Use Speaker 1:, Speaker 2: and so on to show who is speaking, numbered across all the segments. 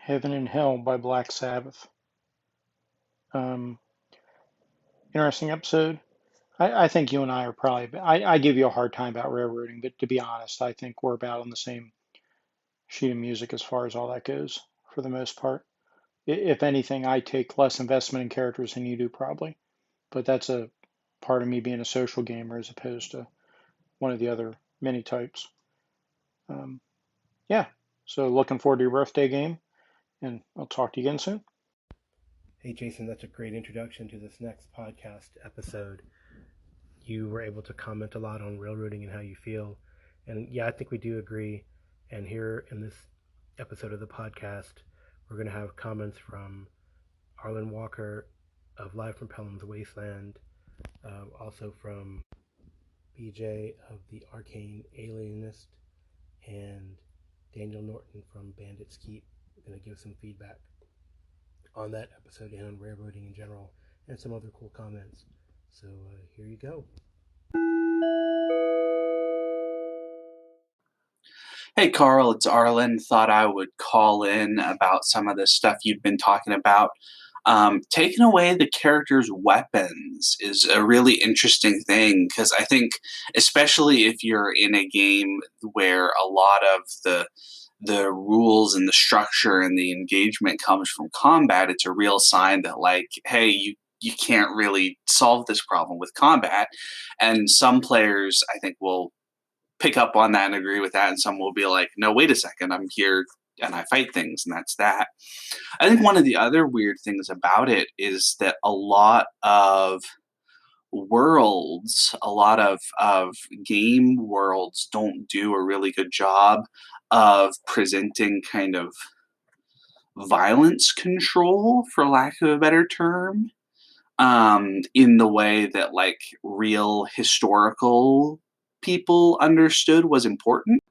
Speaker 1: Heaven and Hell by Black Sabbath. Um, Interesting episode. I think you and I are probably, I give you a hard time about railroading, but to be honest, I think we're about on the same sheet of music as far as all that goes for the most part. If anything, I take less investment in characters than you do probably, but that's a part of me being a social gamer as opposed to one of the other many types. Um, yeah, so looking forward to your birthday game, and I'll talk to you again soon.
Speaker 2: Hey, Jason, that's a great introduction to this next podcast episode. You were able to comment a lot on railroading and how you feel. And yeah, I think we do agree. And here in this episode of the podcast, we're going to have comments from Arlen Walker of Live from Pellam's Wasteland, also from BJ of the Arcane Alienist, and Daniel Norton from Bandit. We're going to give some feedback on that episode and on railroading in general, and some other cool comments. So here you go.
Speaker 3: Hey, Carl, it's Arlen. Thought I would call in about some of the stuff you've been talking about. Taking away the character's weapons is a really interesting thing because I think, especially if you're in a game where a lot of the rules and the structure and the engagement comes from combat, it's a real sign that, like, hey, you can't really solve this problem with combat. And some players, I think, will pick up on that and agree with that, and some will be like, no, wait a second, I'm here and I fight things, and that's that. I think one of the other weird things about it is that a lot of worlds, a lot of game worlds don't do a really good job of presenting kind of violence control, for lack of a better term, in the way that like real historical people understood was important.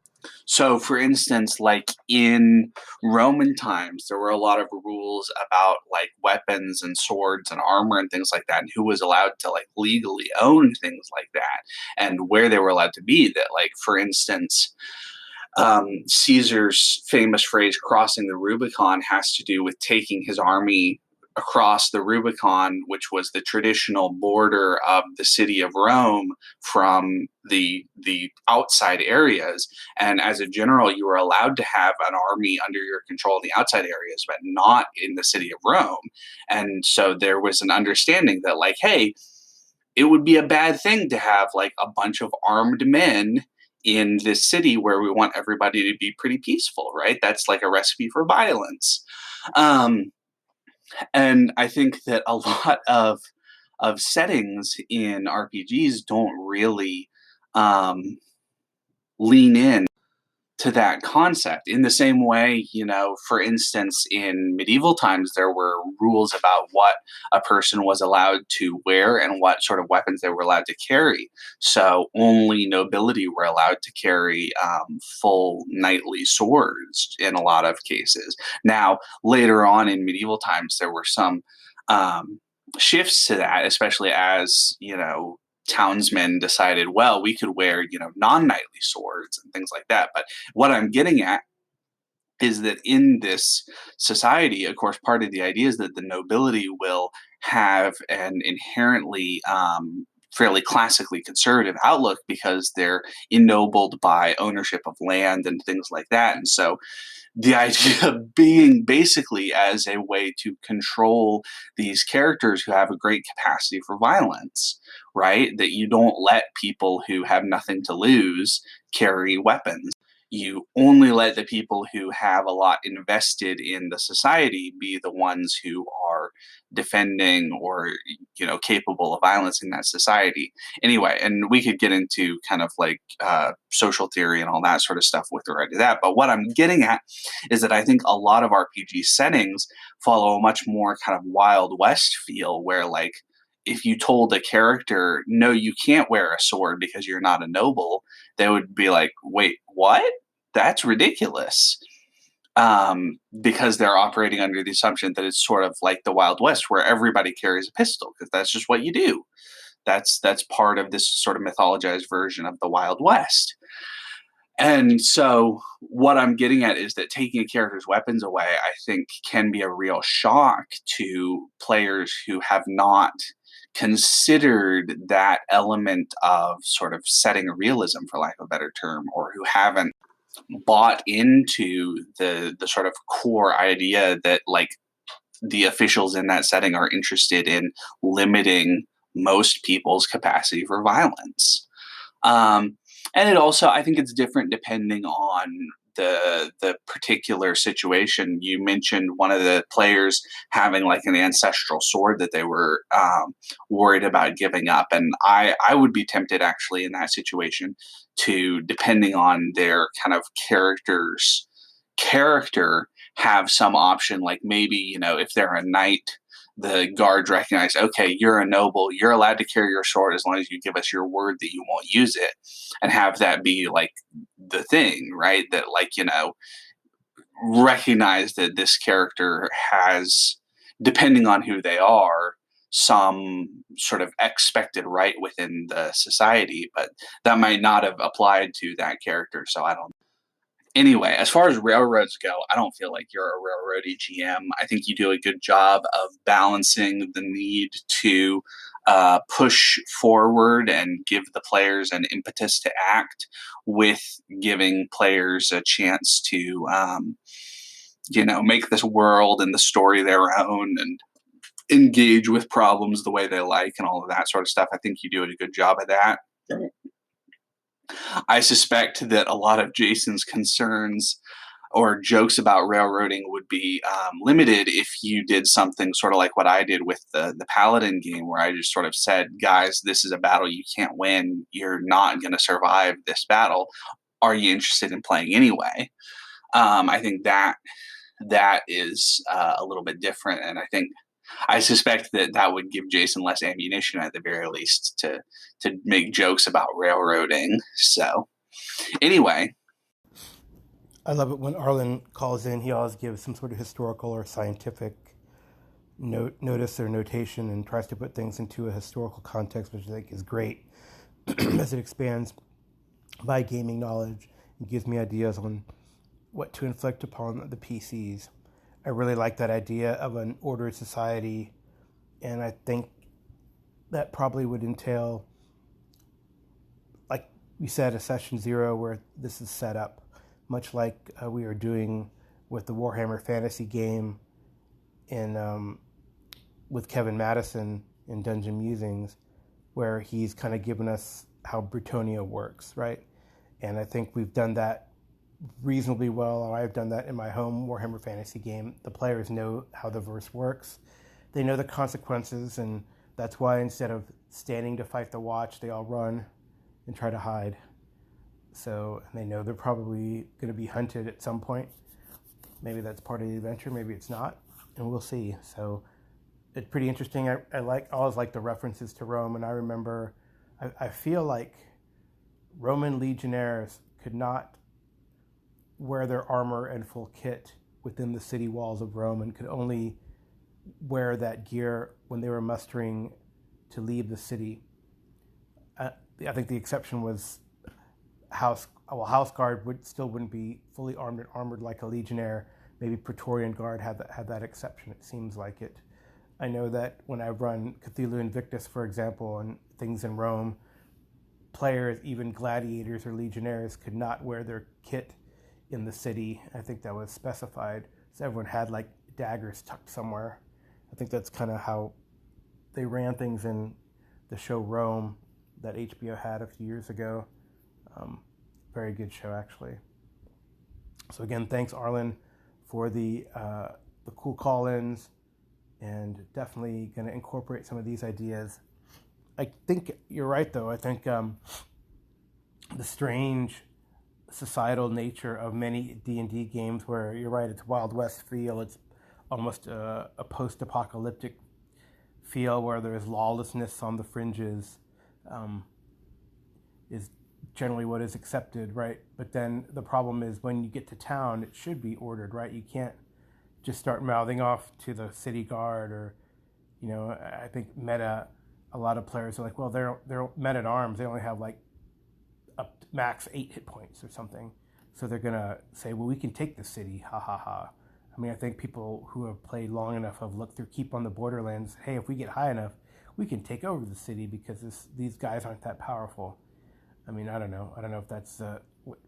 Speaker 3: So, for instance, like in Roman times, there were a lot of rules about like weapons and swords and armor and things like that, and who was allowed to like legally own things like that, and where they were allowed to be. That, like, for instance, Caesar's famous phrase, crossing the Rubicon, has to do with taking his army across the Rubicon, which was the traditional border of the city of Rome, from the outside areas. And as a general, you were allowed to have an army under your control in the outside areas, but not in the city of Rome. And so there was an understanding that, like, hey, it would be a bad thing to have like a bunch of armed men in this city where we want everybody to be pretty peaceful, right? That's like a recipe for violence. And I think that a lot of settings in RPGs don't really lean in to that concept in the same way. For instance, in medieval times, there were rules about what a person was allowed to wear and what sort of weapons they were allowed to carry. So only nobility were allowed to carry full knightly swords in a lot of cases. Now, later on in medieval times, there were some shifts to that, especially as, townsmen decided, well, we could wear, non-knightly swords and things like that. But what I'm getting at is that in this society, of course, part of the idea is that the nobility will have an inherently fairly classically conservative outlook because they're ennobled by ownership of land and things like that. And so the idea of being basically as a way to control these characters who have a great capacity for violence, right? That you don't let people who have nothing to lose carry weapons. You only let the people who have a lot invested in the society be the ones who are defending or, capable of violence in that society. Anyway, and we could get into kind of like social theory and all that sort of stuff with regard to that. But what I'm getting at is that I think a lot of RPG settings follow a much more kind of Wild West feel, where like if you told a character, no, you can't wear a sword because you're not a noble, they would be like, wait, what? That's ridiculous. Because they're operating under the assumption that it's sort of like the Wild West where everybody carries a pistol because that's just what you do. That's part of this sort of mythologized version of the Wild West. And so what I'm getting at is that taking a character's weapons away, I think, can be a real shock to players who have not considered that element of sort of setting a realism, for lack of a better term, or who haven't bought into the sort of core idea that like the officials in that setting are interested in limiting most people's capacity for violence. Um, and it also, I think it's different depending on the particular situation. You mentioned one of the players having like an ancestral sword that they were worried about giving up, and I would be tempted actually in that situation to, depending on their kind of character, have some option, like maybe, if they're a knight, the guards recognize, okay, you're a noble, you're allowed to carry your sword as long as you give us your word that you won't use it, and have that be like the thing, right? That, like, recognize that this character has, depending on who they are, some sort of expected right within the society, but that might not have applied to that character. So I don't. Anyway, as far as railroads go, I don't feel like you're a railroady GM. I think you do a good job of balancing the need to push forward and give the players an impetus to act, with giving players a chance to, make this world and the story their own and engage with problems the way they like and all of that sort of stuff. I think you do a good job of that. I suspect that a lot of Jason's concerns or jokes about railroading would be limited if you did something sort of like what I did with the Paladin game, where I just sort of said, guys, this is a battle you can't win. You're not going to survive this battle. Are you interested in playing anyway? I think that is a little bit different. And I suspect that would give Jason less ammunition, at the very least, to make jokes about railroading. So anyway.
Speaker 2: I love it when Arlen calls in. He always gives some sort of historical or scientific notice or notation and tries to put things into a historical context, which I think is great as it expands my gaming knowledge and gives me ideas on what to inflict upon the PCs. I really like that idea of an ordered society, and I think that probably would entail, like we said, a session 0 where this is set up, much like we are doing with the Warhammer Fantasy game with Kevin Madison in Dungeon Musings, where he's kind of given us how Bretonia works, right? And I think we've done that reasonably well. I've done that in my home Warhammer Fantasy game. The players know how the verse works. They know the consequences, and that's why instead of standing to fight the watch, they all run and try to hide. So they know they're probably going to be hunted at some point. Maybe that's part of the adventure, maybe it's not, and we'll see. So it's pretty interesting. I always like the references to Rome, and I remember, I feel like Roman legionnaires could not wear their armor and full kit within the city walls of Rome, and could only wear that gear when they were mustering to leave the city. I think the exception was House Guard wouldn't be fully armored like a legionnaire. Maybe Praetorian Guard had that exception. It seems like it. I know that when I run Cthulhu Invictus, for example, and things in Rome, players, even gladiators or legionnaires, could not wear their kit in the city. I think that was specified. So everyone had like daggers tucked somewhere. I think that's kind of how they ran things in the show Rome that HBO had a few years ago. Very good show, actually. So again, thanks, Arlen, for the cool call-ins, and definitely going to incorporate some of these ideas. I think you're right, though. I think the strange societal nature of many D&D games, where you're right, it's Wild West feel, it's almost a post-apocalyptic feel where there's lawlessness on the fringes, is generally what is accepted, right? But then the problem is when you get to town, it should be ordered, right? You can't just start mouthing off to the city guard, or, I think a lot of players are like, well, they're men at arms. They only have like up to max 8 hit points or something. So they're going to say, well, we can take the city, ha ha ha. I mean, I think people who have played long enough have looked through Keep on the Borderlands. Hey, if we get high enough, we can take over the city because these guys aren't that powerful. I mean, I don't know. I don't know if that's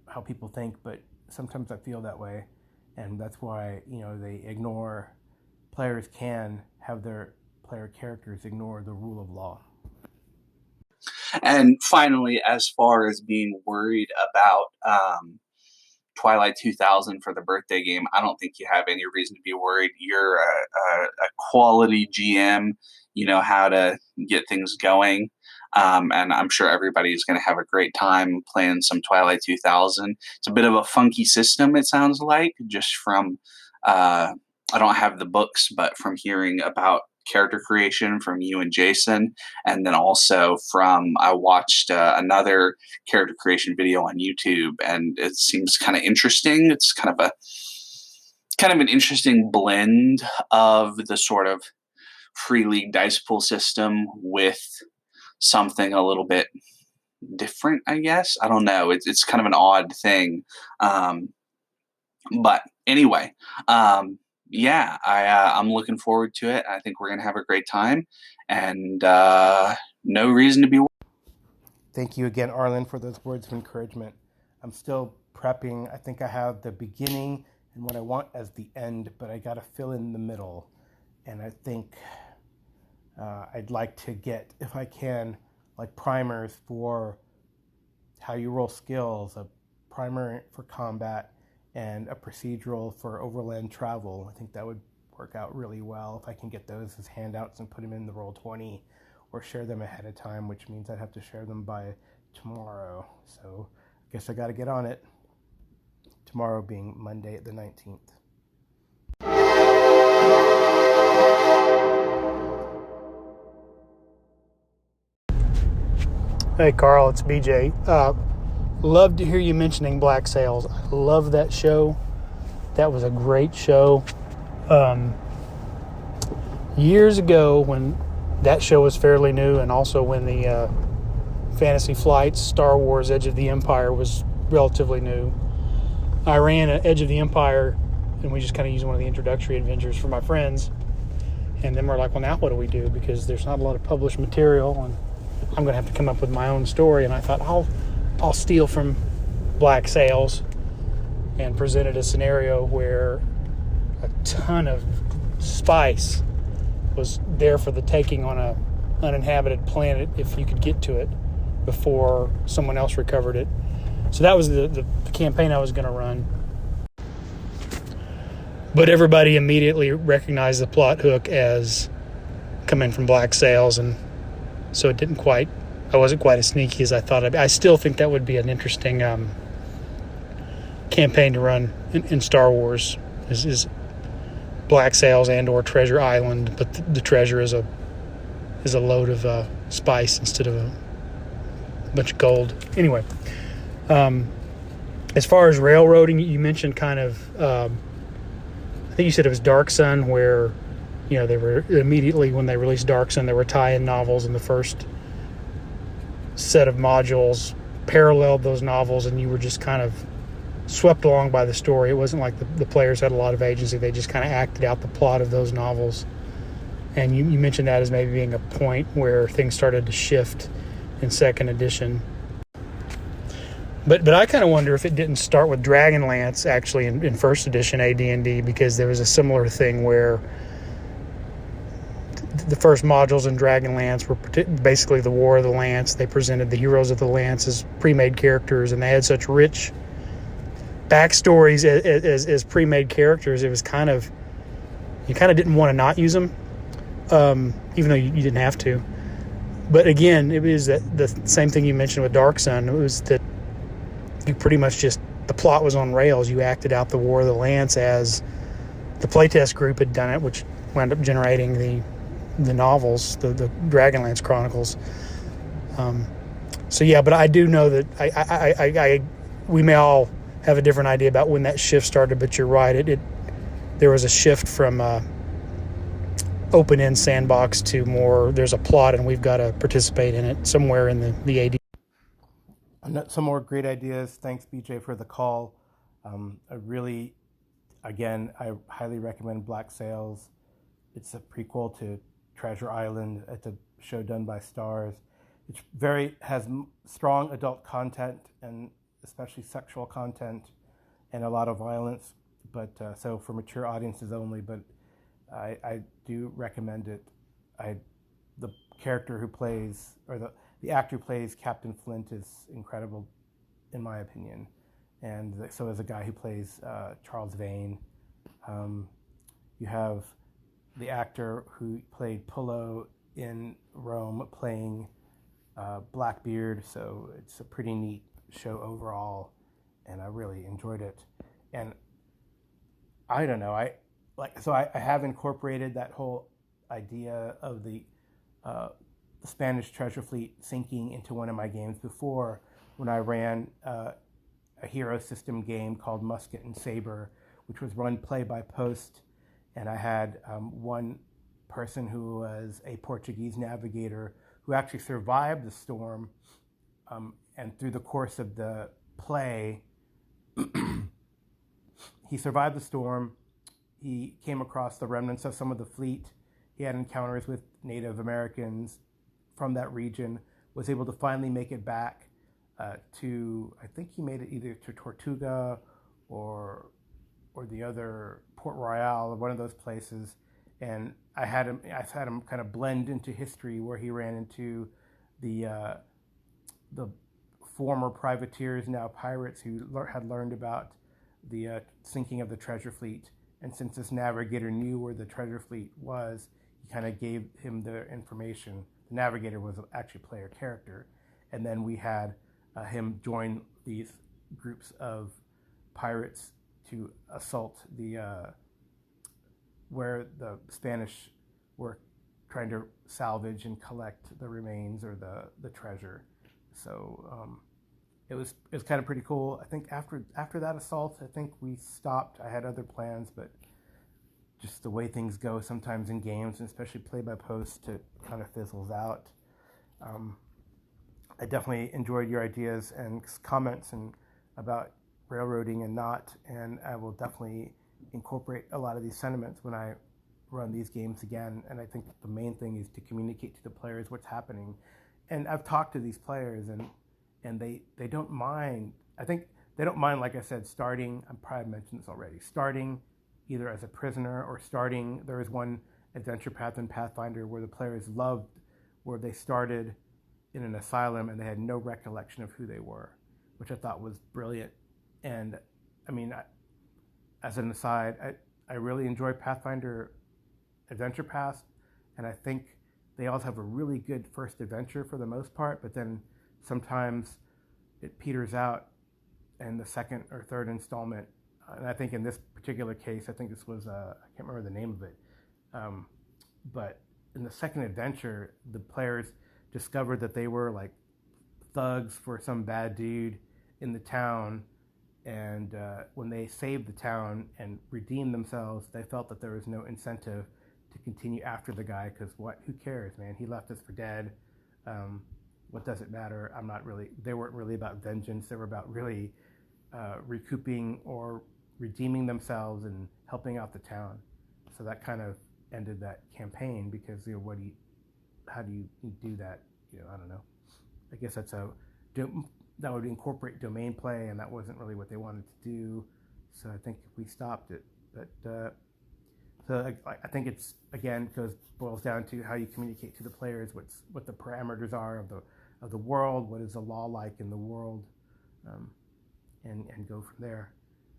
Speaker 2: how people think, but sometimes I feel that way. And that's why, they ignore, players can have their player characters ignore the rule of law.
Speaker 3: And finally, as far as being worried about Twilight 2000 for the birthday game, I don't think you have any reason to be worried. You're a quality GM. You know how to get things going. And I'm sure everybody's going to have a great time playing some Twilight 2000. It's a bit of a funky system, it sounds like, just from, I don't have the books, but from hearing about character creation from you and Jason, and then also I watched another character creation video on YouTube, and it seems kind of interesting. It's kind of an interesting blend of the sort of free league dice pool system with something a little bit different, I guess. I don't know. It's kind of an odd thing. But anyway, I'm looking forward to it. I think we're going to have a great time, and no reason to be worried.
Speaker 2: Thank you again, Arlen, for those words of encouragement. I'm still prepping. I think I have the beginning and what I want as the end, but I got to fill in the middle. And I think I'd like to get, if I can, like primers for how you roll skills, a primer for combat, and a procedural for overland travel. I think that would work out really well if I can get those as handouts and put them in the Roll20 or share them ahead of time, which means I'd have to share them by tomorrow. So I guess I got to get on it. Tomorrow being Monday the 19th.
Speaker 4: Hey Carl, it's BJ. Love to hear you mentioning Black Sails. I love that show. That was a great show. Years ago, when that show was fairly new, and also when the Fantasy Flights Star Wars Edge of the Empire was relatively new, I ran an Edge of the Empire, and we just kind of used one of the introductory adventures for my friends. And then we're like, well, now what do we do? Because there's not a lot of published material, and I'm going to have to come up with my own story. And I thought, I'll steal from Black Sails, and presented a scenario where a ton of spice was there for the taking on a uninhabited planet if you could get to it before someone else recovered it. So that was the campaign I was going to run. But everybody immediately recognized the plot hook as coming from Black Sails, and so I wasn't quite as sneaky as I thought I'd be. I still think that would be an interesting campaign to run in Star Wars, is Black Sails and or Treasure Island, but the treasure is a load of spice instead of a bunch of gold. Anyway, as far as railroading, you mentioned kind of, I think you said it was Dark Sun, where they were immediately when they released Dark Sun, there were tie-in novels, and the first set of modules paralleled those novels, and you were just kind of swept along by the story. It wasn't like the players had a lot of agency. They just kind of acted out the plot of those novels. And you mentioned that as maybe being a point where things started to shift in second edition. But I kind of wonder if it didn't start with Dragonlance actually in first edition AD&D, because there was a similar thing where the first modules in Dragonlance were basically the War of the Lance. They presented the heroes of the Lance as pre-made characters, and they had such rich backstories as pre-made characters. It was you didn't want to not use them, even though you didn't have to. But again, it was the same thing you mentioned with Dark Sun. It was that you pretty much the plot was on rails. You acted out the War of the Lance as the playtest group had done it, which wound up generating the novels, the Dragonlance Chronicles. So yeah, but I do know that we may all have a different idea about when that shift started, but you're right. There was a shift from open-end sandbox to more, there's a plot and we've got to participate in it somewhere in the AD.
Speaker 2: Some more great ideas. Thanks, BJ, for the call. I highly recommend Black Sails. It's a prequel to Treasure Island. It's a show done by Stars. It has strong adult content, and especially sexual content, and a lot of violence. But so for mature audiences only. But I do recommend it. The character who plays, or the actor who plays Captain Flint is incredible, in my opinion. And so is a guy who plays Charles Vane. You have the actor who played Pullo in Rome playing Blackbeard. So it's a pretty neat show overall, and I really enjoyed it. And I don't know, I have incorporated that whole idea of the Spanish treasure fleet sinking into one of my games before, when I ran a hero system game called Musket and Saber, which was run play by post, and I had one person who was a Portuguese navigator who actually survived the storm, and through the course of the play, he survived the storm. He came across the remnants of some of the fleet. He had encounters with Native Americans from that region, was able to finally make it back to, I think he made it either to Tortuga or the other Port Royal, or one of those places. And I had him kind of blend into history, where he ran into the former privateers, now pirates, who had learned about the sinking of the treasure fleet. And since this navigator knew where the treasure fleet was, he kind of gave him the information. The navigator was actually a player character. And then we had him join these groups of pirates to assault where the Spanish were trying to salvage and collect the remains, or the treasure. So it was kind of pretty cool. I think after that assault, I think we stopped. I had other plans, but just the way things go sometimes in games, and especially play by post, it kind of fizzles out. I definitely enjoyed your ideas and comments and about railroading and not, and I will definitely incorporate a lot of these sentiments when I run these games again. And I think the main thing is to communicate to the players what's happening. And I've talked to these players, and they don't mind. I think they don't mind, like I said, starting, I probably mentioned this already, starting either as a prisoner or starting. There was one adventure path in Pathfinder where the players loved, where they started in an asylum and they had no recollection of who they were, which I thought was brilliant. And I mean, as an aside, I really enjoy Pathfinder adventure paths, and I think they also have a really good first adventure for the most part, but then sometimes it peters out in the second or third installment. And I think in this particular case, I think this was, I can't remember the name of it, but in the second adventure, the players discovered that they were like thugs for some bad dude in the town, and when they saved the town and redeemed themselves, they felt that there was no incentive to continue after the guy, because who cares, man? He left us for dead. What does it matter? They weren't really about vengeance. They were about really recouping or redeeming themselves and helping out the town. So that kind of ended that campaign, because how do you do that? I don't know. I guess that would incorporate domain play, and that wasn't really what they wanted to do. So I think we stopped it. But so I think it's, again, boils down to how you communicate to the players what the parameters are of the world, what is the law like in the world, and go from there.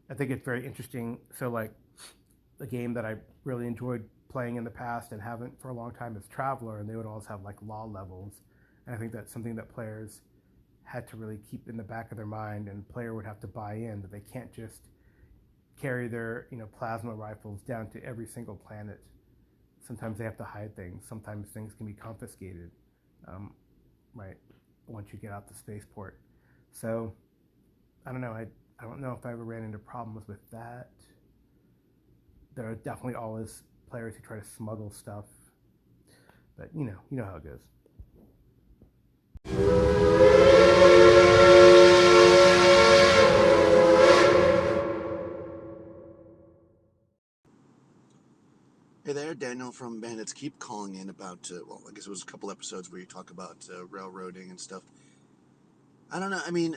Speaker 2: I think it's very interesting. So like the game that I really enjoyed playing in the past and haven't for a long time is Traveler, and they would always have like law levels. And I think that's something that players had to really keep in the back of their mind, and the player would have to buy in that they can't just carry their plasma rifles down to every single planet. Sometimes they have to hide things. Sometimes things can be confiscated, right, once you get out the spaceport. So I don't know. I don't know if I ever ran into problems with that. There are definitely always players who try to smuggle stuff, but you know how it goes.
Speaker 5: Hey there, Daniel from Bandits. Keep calling in about, well, I guess it was a couple episodes where you talk about railroading and stuff. I don't know. I mean,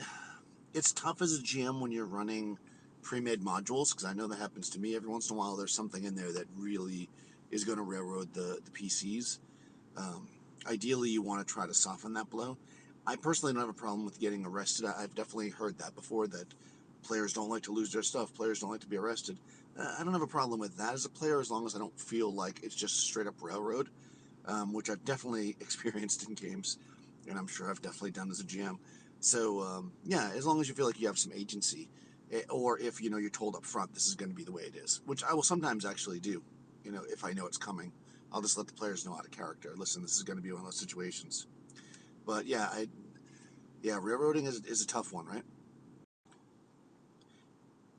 Speaker 5: it's tough as a GM when you're running pre-made modules, because I know that happens to me every once in a while. There's something in there that really is going to railroad the PCs. Ideally, you want to try to soften that blow. I personally don't have a problem with getting arrested. I've definitely heard that before, that players don't like to lose their stuff, players don't like to be arrested. I don't have a problem with that as a player, as long as I don't feel like it's just straight up railroad, which I've definitely experienced in games, and I'm sure I've definitely done as a GM. So yeah, as long as you feel like you have some agency, or if you're told up front this is going to be the way it is, which I will sometimes actually do. If I know it's coming, I'll just let the players know out of character. Listen, this is going to be one of those situations. But yeah, railroading is a tough one, right?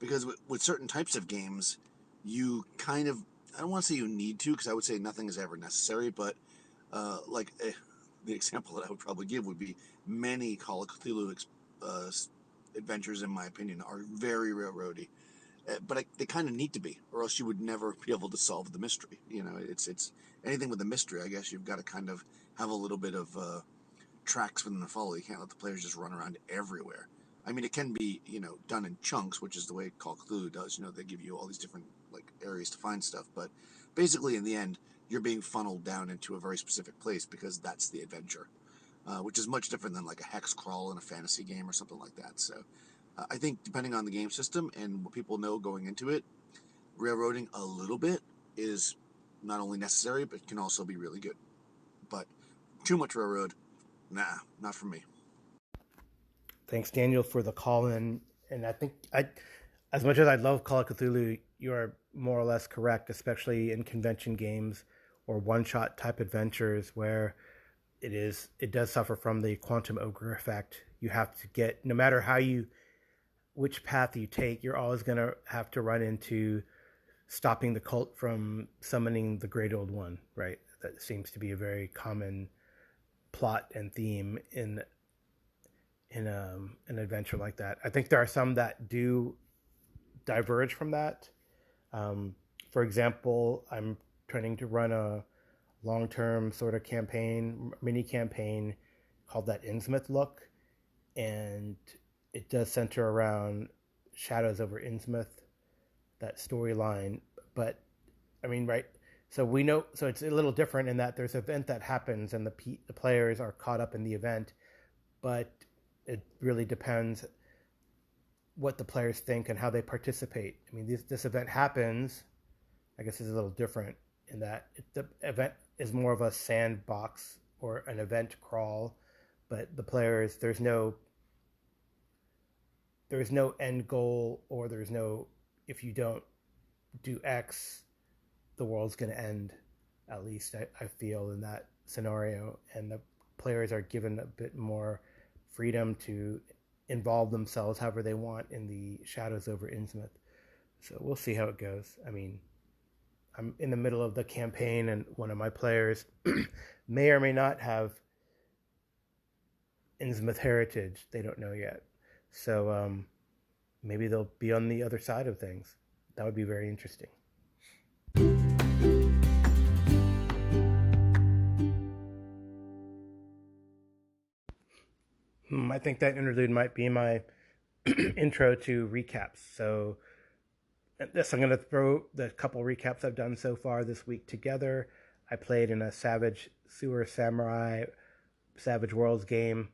Speaker 5: Because with certain types of games, you kind of, I don't want to say you need to, because I would say nothing is ever necessary, but the example that I would probably give would be many Call of Cthulhu uh, adventures, in my opinion, are very railroady. But they kind of need to be, or else you would never be able to solve the mystery. It's anything with a mystery. I guess you've got to kind of have a little bit of tracks for them to follow. You can't let the players just run around everywhere. I mean, it can be done in chunks, which is the way Call of Cthulhu does. They give you all these different areas to find stuff, but basically in the end, you're being funneled down into a very specific place because that's the adventure, which is much different than like a hex crawl in a fantasy game or something like that. So I think depending on the game system and what people know going into it, railroading a little bit is not only necessary but can also be really good. But too much railroad, nah, not for me.
Speaker 2: Thanks, Daniel, for the call in. And I think as much as I love Call of Cthulhu, you are more or less correct, especially in convention games or one-shot type adventures where it does suffer from the quantum ogre effect. You have to get, no matter which path you take, you're always going to have to run into stopping the cult from summoning the Great Old One, right? That seems to be a very common plot and theme in an adventure like that. I think there are some that do diverge from that. For example, I'm trying to run a long-term sort of mini campaign called that Innsmouth Look, and it does center around Shadows over Innsmouth, that storyline. But I mean, right? So we know, so it's a little different in that there's an event that happens and the players are caught up in the event, but it really depends what the players think and how they participate. I mean, this event happens. I guess it's a little different in that the event is more of a sandbox or an event crawl, but the players, there's no end goal, or there's no, if you don't do X, the world's going to end. At least I feel in that scenario, and the players are given a bit more freedom to involve themselves however they want in the Shadows over Innsmouth. So we'll see how it goes. I mean, I'm in the middle of the campaign, and one of my players may or may not have Innsmouth heritage. They don't know yet. So maybe they'll be on the other side of things. That would be very interesting. I think that interlude might be my intro to recaps. So yes, I'm going to throw the couple recaps I've done so far this week together. I played in a Savage Sewer Samurai Savage Worlds game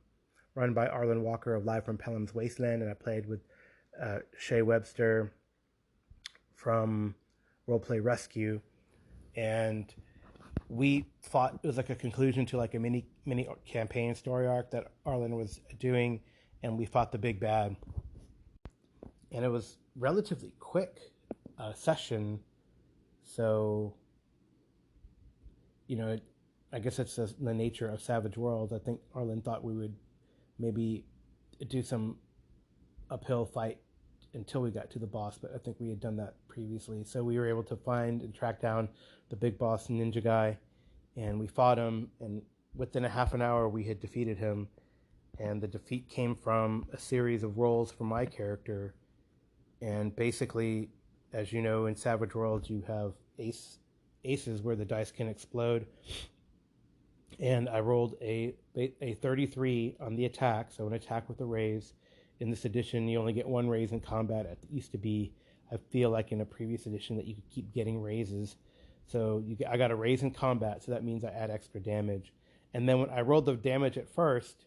Speaker 2: run by Arlen Walker of Live from Pellam's Wasteland, and I played with Shay Webster from Roleplay Rescue, and we fought. It was like a conclusion to like a mini campaign story arc that Arlen was doing, and we fought the big bad, and it was relatively quick session. So, I guess it's the nature of Savage Worlds. I think Arlen thought we would maybe do some uphill fight until we got to the boss, but I think we had done that previously. So we were able to find and track down the big boss ninja guy, and we fought him, and within a half an hour we had defeated him, and the defeat came from a series of rolls for my character. And basically, as you know, in Savage Worlds you have ace aces where the dice can explode. And I rolled a 33 on the attack, so an attack with a raise. In this edition, you only get one raise in combat. It used to be, I feel like in a previous edition, that you could keep getting raises. So I got a raise in combat, so that means I add extra damage. And then when I rolled the damage at first,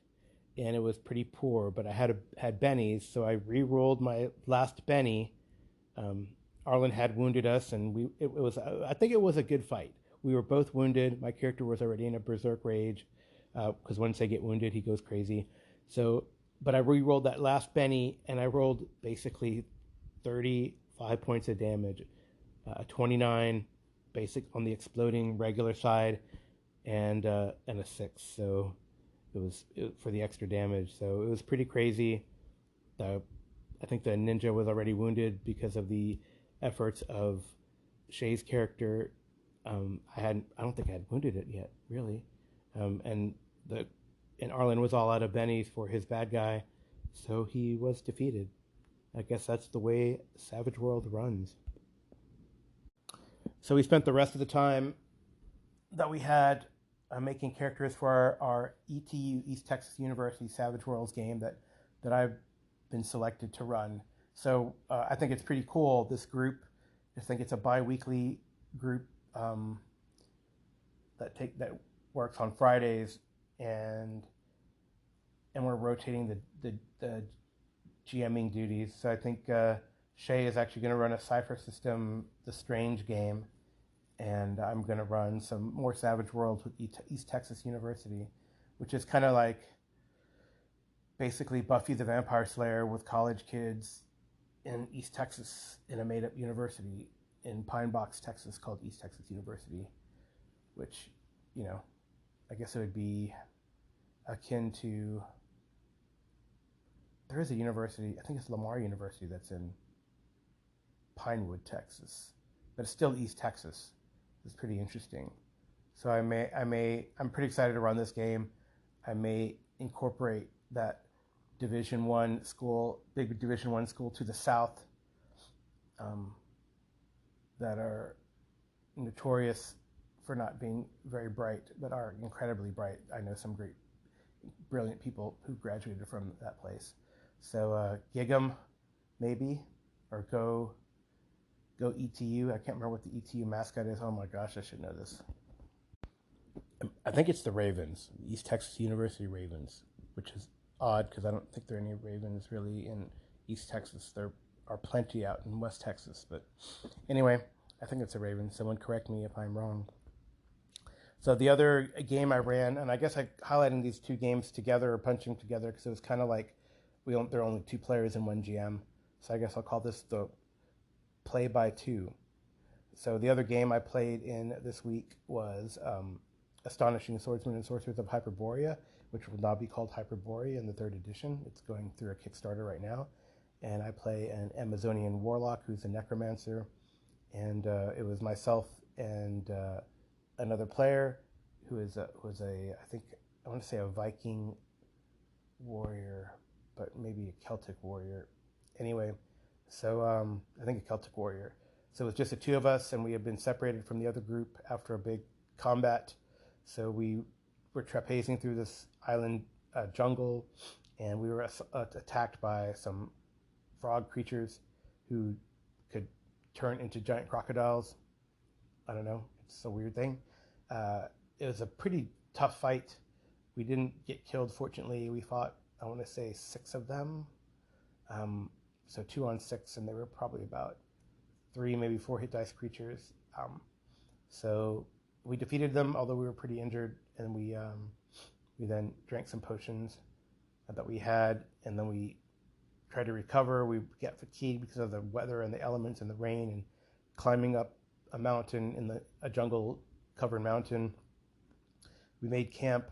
Speaker 2: and it was pretty poor, but I had bennies, so I re-rolled my last benny. Arlen had wounded us, and I think it was a good fight. We were both wounded. My character was already in a berserk rage, because once they get wounded, he goes crazy. So, but I re-rolled that last benny, and I rolled basically 35 points of damage, 29 basic on the exploding regular side, and a 6. So it was for the extra damage. So it was pretty crazy. I think the ninja was already wounded because of the efforts of Shay's character. I don't think I had wounded it yet, really. And Arlen was all out of bennies for his bad guy, so he was defeated. I guess that's the way Savage World runs. So we spent the rest of the time that we had making characters for our ETU, East Texas University Savage Worlds game that I've been selected to run. So I think it's pretty cool, this group. I think it's a bi-weekly group that works on Fridays, and we're rotating the GMing duties. So I think Shay is actually going to run a Cypher System, the Strange game, and I'm going to run some more Savage Worlds with East Texas University, which is kind of like basically Buffy the Vampire Slayer with college kids in East Texas in a made-up university in Pine Box, Texas, called East Texas University, which, I guess it would be akin to, there is a university, I think it's Lamar University, that's in Pinewood, Texas, but it's still East Texas. It's pretty interesting. So I'm pretty excited to run this game. I may incorporate that big Division I school to the south, that are notorious for not being very bright, but are incredibly bright. I know some brilliant people who graduated from that place. So gig 'em, maybe, or go ETU. I can't remember what the ETU mascot is. Oh my gosh, I should know this. I think it's the Ravens, East Texas University Ravens, which is odd because I don't think there are any Ravens really in East Texas. There are plenty out in West Texas, but anyway, I think it's a Ravens. Someone correct me if I'm wrong. So the other game I ran, and I guess I'm highlighting these two games together or punching together because it was kind of like there are only two players in one GM. So I guess I'll call this the play by two. So the other game I played in this week was Astonishing Swordsmen and Sorcerers of Hyperborea, which will now be called Hyperborea in the 3rd edition. It's going through a Kickstarter right now. And I play an Amazonian warlock who's a necromancer. And it was myself and another player who was a, I think, I want to say a Viking warrior, but maybe a Celtic warrior. Anyway, so I think a Celtic warrior. So it was just the two of us, and we had been separated from the other group after a big combat. So we were trapezing through this island jungle, and we were attacked by some frog creatures who could turn into giant crocodiles. I don't know. It's a weird thing. It was a pretty tough fight. We didn't get killed, fortunately. We fought, I want to say, 6 of them. So 2 on 6, and they were probably about 3, maybe 4 hit dice creatures. So we defeated them, although we were pretty injured, and we then drank some potions that we had, and then we tried to recover. We get fatigued because of the weather and the elements and the rain, and climbing up a mountain a jungle-covered mountain. We made camp,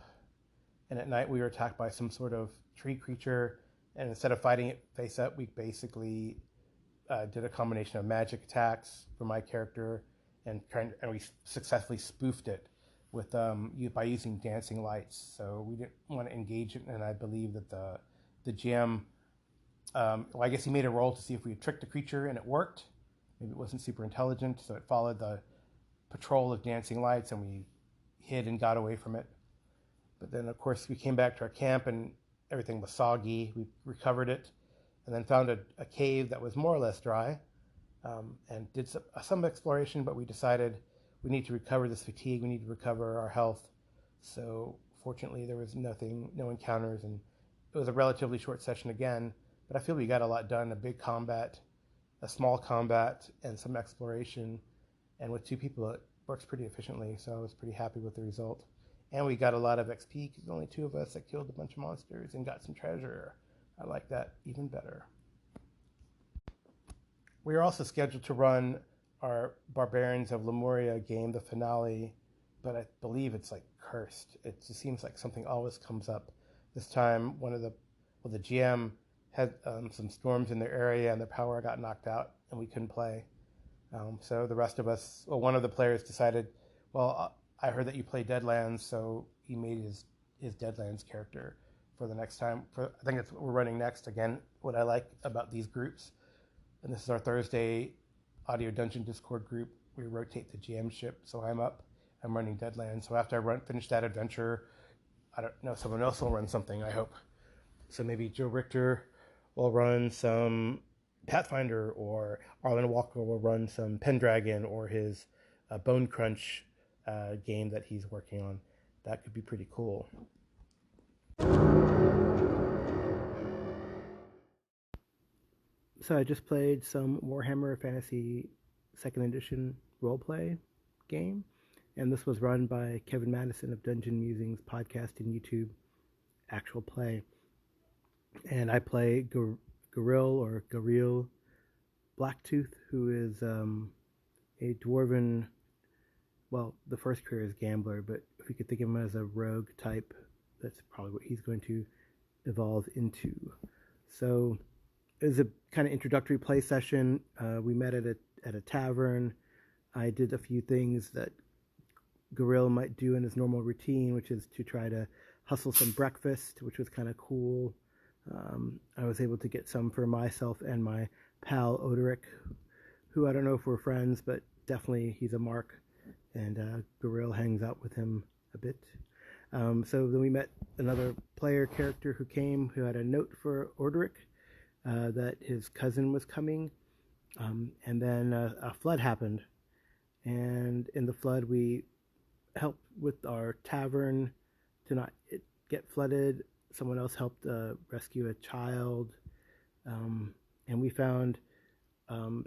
Speaker 2: and at night we were attacked by some sort of tree creature, and instead of fighting it face up, we basically did a combination of magic attacks for my character, and we successfully spoofed it with by using dancing lights. So we didn't want to engage it, and I believe that the GM, I guess he made a roll to see if we had tricked the creature, and it worked. Maybe it wasn't super intelligent, so it followed the patrol of dancing lights, and we hid and got away from it. But then, of course, we came back to our camp, and everything was soggy. We recovered it, and then found a cave that was more or less dry, and did some exploration, but we decided we need to recover this fatigue, we need to recover our health. So fortunately there was no encounters, and it was a relatively short session again, but I feel we got a lot done, a big combat, a small combat, and some exploration, and with 2 people it works pretty efficiently, so I was pretty happy with the result. And we got a lot of XP because only 2 of us that killed a bunch of monsters and got some treasure. I like that even better. We are also scheduled to run our Barbarians of Lemuria game, the finale, but I believe it's like cursed. It just seems like something always comes up. This time, the GM had some storms in their area and the power got knocked out and we couldn't play. So the rest of us, one of the players decided, I heard that you play Deadlands, so he made his Deadlands character for the next time. I think it's what we're running next. Again, what I like about these groups, and this is our Thursday audio dungeon Discord group, we rotate the GM ship, so I'm running Deadlands. So after I finish that adventure, I don't know, someone else will run something, I hope. So maybe Joe Richter will run some Pathfinder, or Arlen Walker will run some Pendragon, or his Bone Crunch game that he's working on. That could be pretty cool. So I just played some Warhammer Fantasy 2nd Edition roleplay game, and this was run by Kevin Madison of Dungeon Musings podcast and YouTube actual play. And I play Garil Blacktooth, who is a dwarven, the first career is gambler, but if you could think of him as a rogue type, that's probably what he's going to evolve into. So it was a kind of introductory play session. We met at a tavern. I did a few things that Garil might do in his normal routine, which is to try to hustle some breakfast, which was kind of cool. I was able to get some for myself and my pal Oderic, who I don't know if we're friends, but definitely he's a mark, and Garil hangs out with him a bit. So then we met another player character who had a note for Oderic, that his cousin was coming, and then a flood happened, and in the flood we helped with our tavern to not get flooded. Someone else helped rescue a child, and we found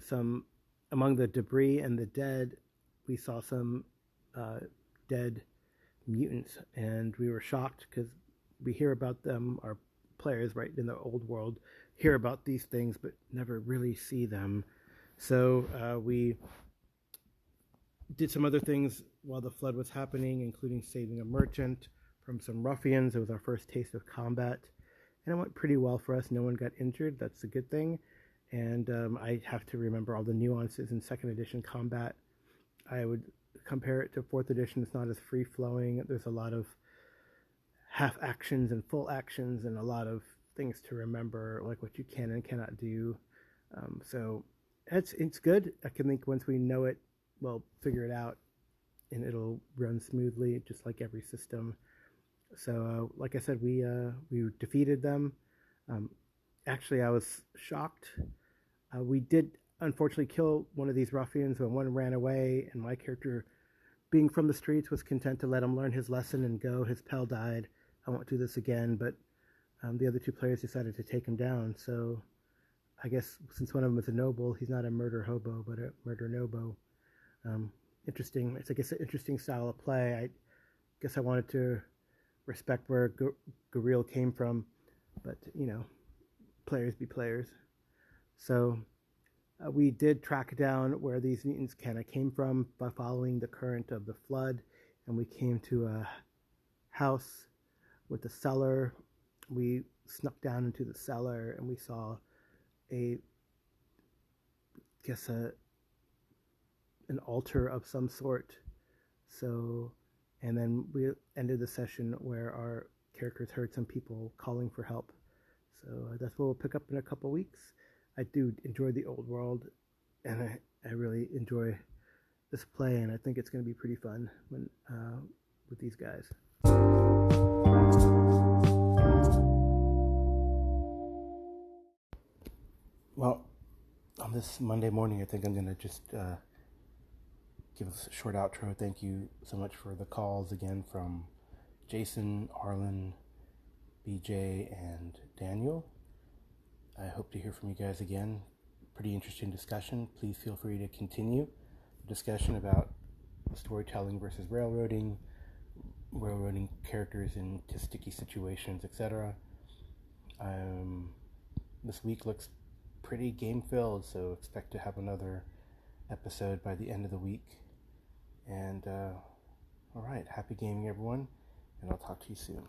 Speaker 2: some, among the debris and the dead, we saw some dead mutants, and we were shocked because we hear about them, our players right in the old world hear about these things but never really see them. So we did some other things while the flood was happening, including saving a merchant from some ruffians. It was our first taste of combat, and it went pretty well for us. No one got injured. That's a good thing. And I have to remember all the nuances in 2nd edition combat. I would compare it to 4th edition. It's not as free-flowing. There's a lot of half actions and full actions and a lot of things to remember, like what you can and cannot do. So it's good. I can think once we know it, we'll figure it out, and it'll run smoothly, just like every system. So like I said, we defeated them. Actually, I was shocked. We did unfortunately kill one of these ruffians when one ran away, and my character, being from the streets, was content to let him learn his lesson and go. His pal died. I won't do this again, but the other 2 players decided to take him down. So I guess since one of them is a noble, he's not a murder hobo, but a murder nobo. Interesting. It's, I guess, an interesting style of play. I guess I wanted to respect where Garil came from, but, players be players. So we did track down where these mutants kind of came from by following the current of the flood, and we came to a house with a cellar. We snuck down into the cellar, and we saw an altar of some sort. So, and then we ended the session where our characters heard some people calling for help. So that's what we'll pick up in a couple weeks. I do enjoy the old world, and I really enjoy this play, and I think it's going to be pretty fun when with these guys. Well, on this Monday morning, I think I'm going to just give us a short outro. Thank you so much for the calls again from Jason, Arlen, BJ, and Daniel. I hope to hear from you guys again. Pretty interesting discussion. Please feel free to continue the discussion about storytelling versus railroading characters into sticky situations, etc. This week looks pretty game filled, so expect to have another episode by the end of the week. And all right, happy gaming everyone, and I'll talk to you soon.